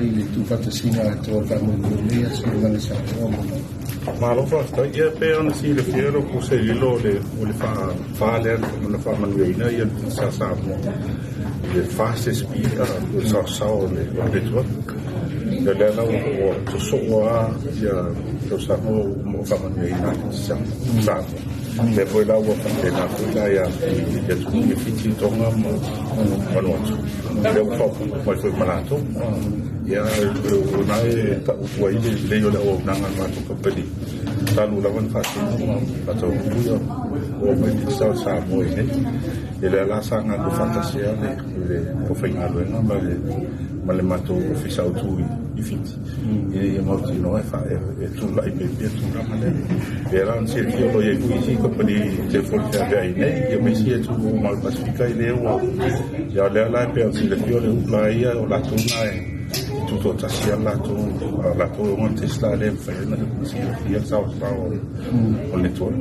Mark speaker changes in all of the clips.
Speaker 1: Ile tu fantasia to ka mo le asi ngale sa o mo.
Speaker 2: Ma lo fa sta ia pe on si le fiero ku se lo le o le fa le no fa man ina ia sa mo. Le fa se spira o sa o le tu. Le le o to so wa ia to sa mo fa man ina sa. Le foi lá o que na fila ia tu me fiti tonga mo no. Le foi foi malato. Ya nai ta uai le yo o nanga ma to kapeli talu lawan fasi pa to yo o me sa mo ele la sanga do fantasia le o fenga lo na ma le mato official tu i fiti e mo ti no fa e tu la i pe tu na ma le era un cerchio lo ye qui si kapeli te forse ai nei io mi si tu mal pacifica ile o ya le la pe si le fiore u playa o la tuna tutto tasia la to un testa le fai na si ia sa o le to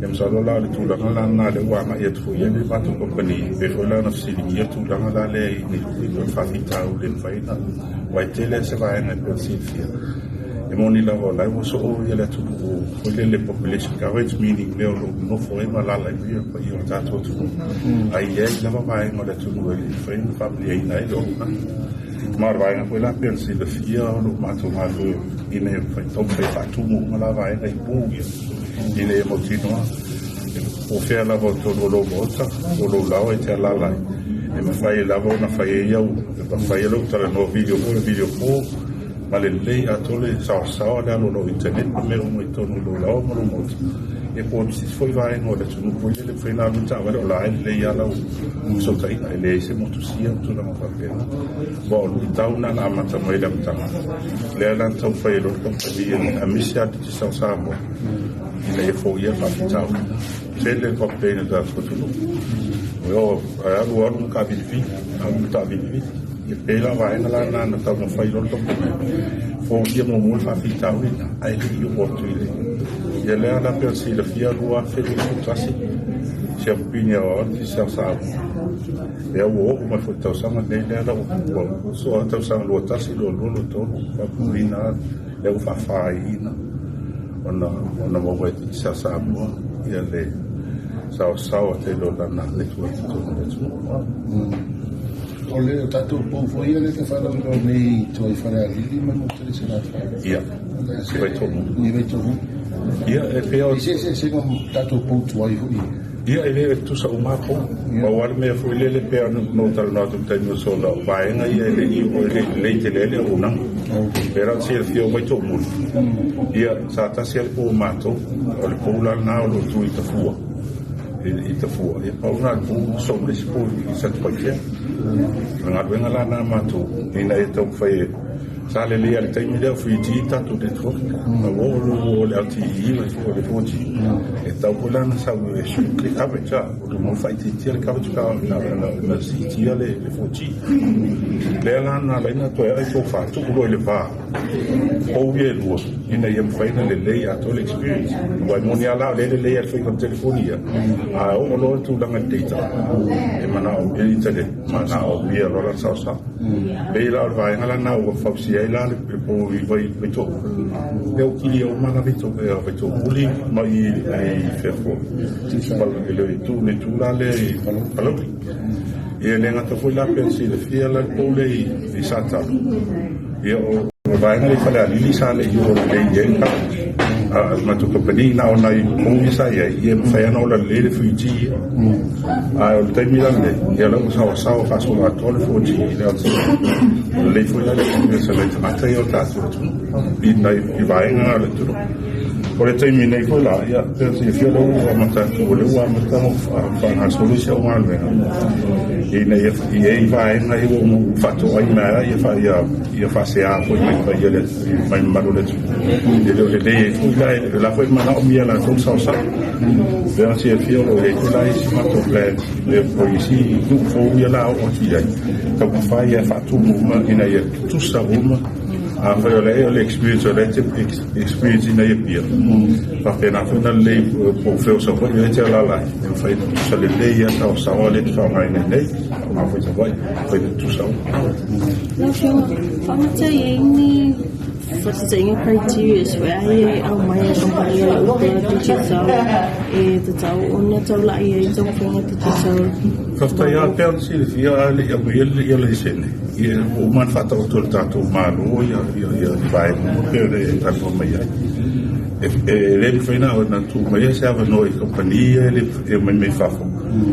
Speaker 2: em sa la le tu la na le wa ma ia tu ia le pa tu company pe la na si ia tu la le ni fa vita o le fai na wa tele se va na per si fia e moni la vola o so o ia le tu o le population coverage meaning le no foi ma la ia pa io ta tu ai ia la va ma le tu le fai family ai na do maar vai na foi lá pensi de fia no mato ine foi tão feito mu lá vai na ibuia ine motino o fe la volta do lo volta o lo lá e ter lá e me fai la na fai eu e fai lo tra no video ma le lei a tole sa da no internet me o muito no lo lá mo mo e poi si foi vai no da tu poi le foi na luta va là lei ala o so tai le se molto sia tu la fa bene bo luta una na mata mai da mata le la to fai lo compagnia a misia di Samos le foi ia fa ciao se le compagnia da tu io avevo un cavilli e pela vai na ta no fai lo foi ia mo fa ciao ai io porto ia le ala per si le fia rua fede tutasi se opinion di Samoa e o ma foi tau sama nei le ala o so tau sama lo tasi lo to pa purina le o fa faina ona mo vai di Samoa ia le sao te lo na le tu
Speaker 1: o le tatu po foi ele que fala no nei toi fara lili ma no te se la fa
Speaker 2: ia se vai to
Speaker 1: ni vai to
Speaker 2: ia e peo
Speaker 1: se com tatu po toi hui
Speaker 2: ia ele tu sa uma po ma war me foi le peo no tal no tu te no solo vai nga ia le i o le te le una pero se il fio vai to mu ia sa ta se o mato o le pola na o tu i ta fu e pa una tu sobre se po i sa pakia nga venga la na mato ina e to fai sale lì al termine fuggita tutto il fuoco lavoro le altri le fuochi e dopo l'anno sa che cava già non fai ti cava la si le fuochi le l'anno la in to era fatto quello le fa o viedo in ai fai le lei a to l'experience vai moniala le lei al fai con telefonia a o lo tu la data e manao e internet manao via la sa e la vai alla nau fa e la le po vai to eu queria uma na vito vai to uli mai ai ferro le tu la le palo e le ngata foi la pensi le fia la po le i sata io vai na le fala li sale io le yenka ma tu compagnia na ona i mo sa ia fai na la le fugi a o te mirande ia la sa fa so la tole fugi le foi la le se le mata io tato i vai na le tu por te mina i la ia per si fio lo mata tu le wa mata fa na soluzione alme e ne i vai na i mo fatto ai na ia fa se a poi mai le mai malole tu le la foi mana o mia la con salsa per si fio lo e la si fatto plan le polisi tu fo mia la o ti ai to fa ia fatto mo ina ia tu sa a fai le experience in ai pia fa pena fa le po feo so po le la fai sa le ia sa o le fa mai nei ma foi vai foi tu sau
Speaker 3: Não, senhor, vamos ter aí fazendo criteria aí ao mais companhia o Digicel e tau ona tau lá e então foi Digicel
Speaker 2: Kafta ia pēr Silvia ali ia sene. Ia o man fata o tol tato malo ia vai mo pere ta ko mai. Ele foi na hora tu mai se ava noi companhia ele me fafo.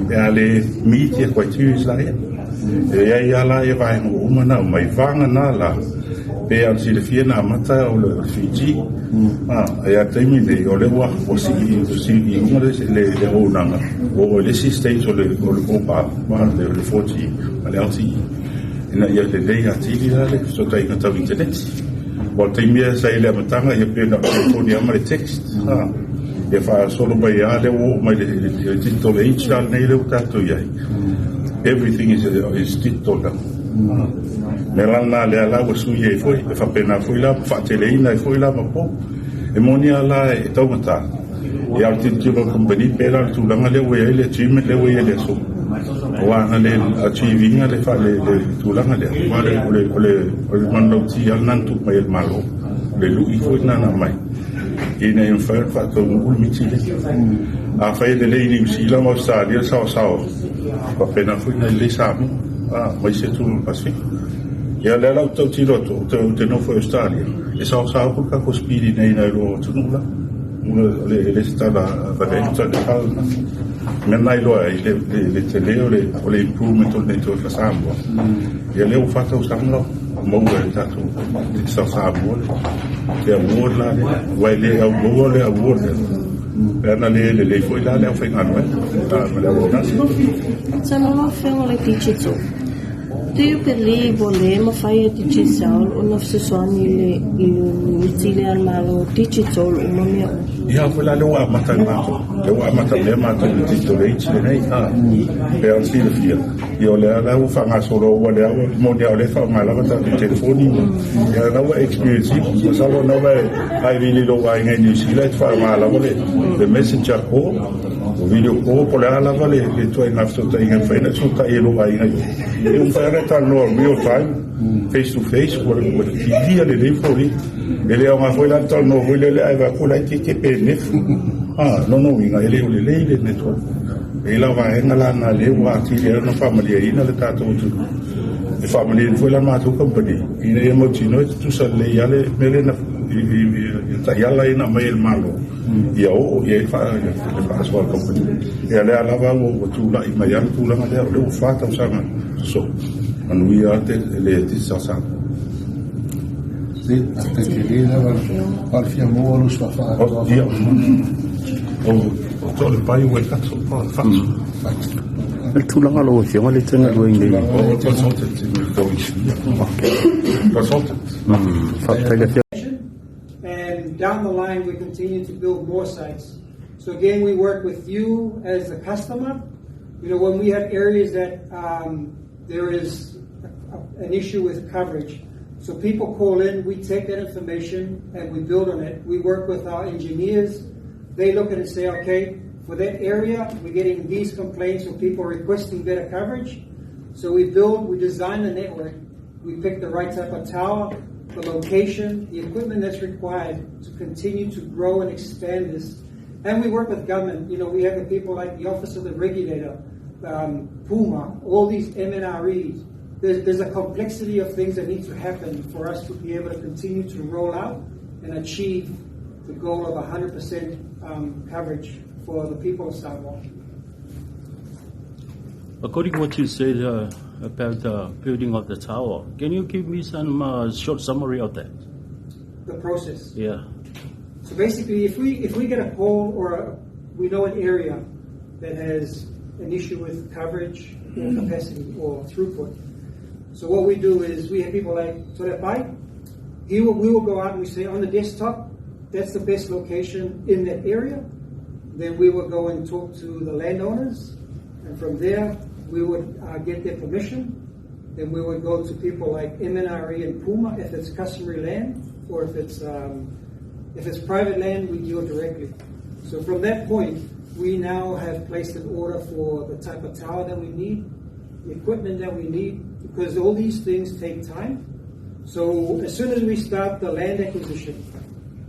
Speaker 2: Ale meet com tios lá. E aí lá ia vai mo uma mai vanga na lá. Pēr Silvia na mata o Fiji. Aí até me dei olha o se uma le o nanga. O le sistema o pa le foti ale ati ina ia le dei ati le so tai ka tavi internet o te mia sai le matanga ia pena telefoni ama le text e fa solo mai ale o mai le titolo e chal nei le tato ia everything is titolo me lana le ala o su ye foi fa pena foi la fa teleina foi la po e monia la e tomata e al titolo company pera tu langa le we le chime le we le so wa le achieving le fa le tu langa le wa le mando ti al nan tu mai malo le lu I foi na mai ina in fa to ul mi ti a fa le ni si la mo sa dia sa pa pena foi le Samos mai se tu pasi ya le la to ti lo to te no foi stadia e sa por ka ko spiri nei na lo tu nulla le sta la valenza de calma men nai lo le teleo le improvement on dentro la Samoa e le ho fatto usarlo mo il tato di Samoa che award la vai le award perna le foi là le ho fatto anno me la ho dato
Speaker 3: Samoa feng le Digicel. Do you believe volemo fare Digicel o non si sono il stile al malo Digicel o mamma
Speaker 2: ia foi lá le wa mata le mata di titolo e nei per Silvia io le la fa solo o le mo le fa mala mata di telefoni ia la wa experience so no vai ai vini lo vai nei si le fa mala le messenger call o video call por la vale le tu in after tai in fine so tai lo vai nei e un fare tal no real time face to face por dia le fuori e le ma foi la tal no voi le aveva quella che penne no vinga ele le network e la va en la na le wa ti le no famiglia ina le tato tu e famiglia foi la ma tu company ina e mo tino tu sa le yale mele na ta yala ina mai malo io e fa sua company e ale ala va o tu la i mai tu la le fa ta sa so anui ate le ti sa
Speaker 1: Sì, até che lì al fiammo lo sta fare.
Speaker 2: Oddio. Todo il paio quel cazzo faccio.
Speaker 4: Il tulanga lo siamo le tenne due in lì.
Speaker 5: And down the line, we continue to build more sites. So again, we work with you as the customer. You know, when we have areas that there is an issue with coverage, so people call in, we take that information and we build on it. We work with our engineers. They look at it and say, okay, for that area, we're getting these complaints from people requesting better coverage. So we design the network. We pick the right type of tower, the location, the equipment that's required to continue to grow and expand this. And we work with government. You know, we have the people like the Office of the Regulator, PUMA, all these MNREs. There's a complexity of things that need to happen for us to be able to continue to roll out and achieve the goal of 100% coverage for the people of Samoa.
Speaker 4: According to what you said about the building of the tower, can you give me some short summary of that?
Speaker 5: The process.
Speaker 4: Yeah.
Speaker 5: So basically, if we get a call or we know an area that has an issue with coverage or capacity or throughput, so what we do is we have people like Torepai. We will go out and we say on the desktop, that's the best location in that area. Then we will go and talk to the landowners, and from there we would get their permission. Then we would go to people like MNRE and Puma if it's customary land, or if it's private land, we deal directly. So from that point, we now have placed an order for the type of tower that we need. the equipment that we need, because all these things take time. So as soon as we start the land acquisition,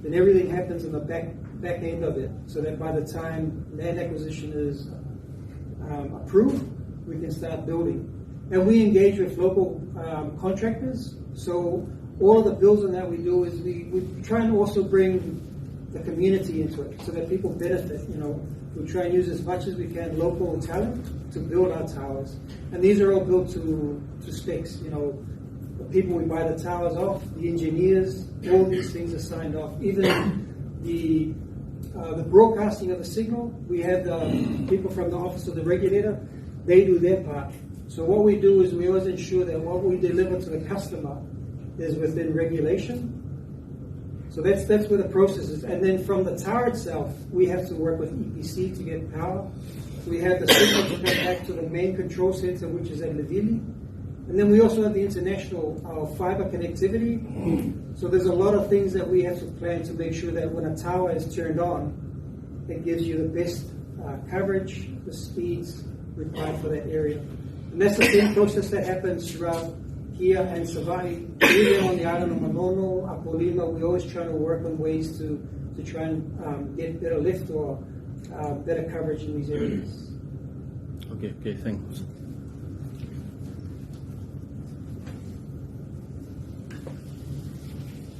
Speaker 5: then everything happens in the back end of it, so that by the time land acquisition is approved, we can start building. And we engage with local contractors. So all of the building that we do is we try and also bring the community into it, so that people benefit. We try and use as much as we can local talent to build our towers. And these are all built to specs. The people we buy the towers off, the engineers, all these things are signed off. Even the broadcasting of the signal, we have the people from the Office of the Regulator, they do their part. So what we do is we always ensure that what we deliver to the customer is within regulation. So that's where the process is. And then from the tower itself, we have to work with EPC to get power. We have the signal to come back to the main control center, which is at Levili. And then we also have the international fiber connectivity. So there's a lot of things that we have to plan to make sure that when a tower is turned on, it gives you the best coverage, the speeds required for that area. And that's the same process that happens throughout here and Savai. Even on the island of Manono, Apolima, we always try to work on ways to try and get better lift or better coverage in these areas.
Speaker 4: Okay, thanks.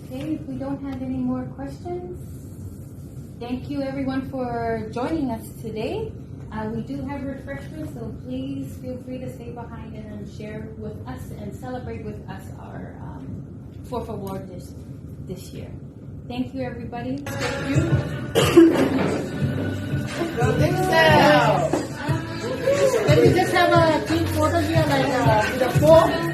Speaker 6: Okay, if we don't have any more questions, thank you everyone for joining us today. We do have refreshments, so please feel free to stay behind and share with us and celebrate with us our 4th award this year. Thank you, everybody. Thank you.
Speaker 7: Go Digicel! Can we just have a team photo here, like the 4?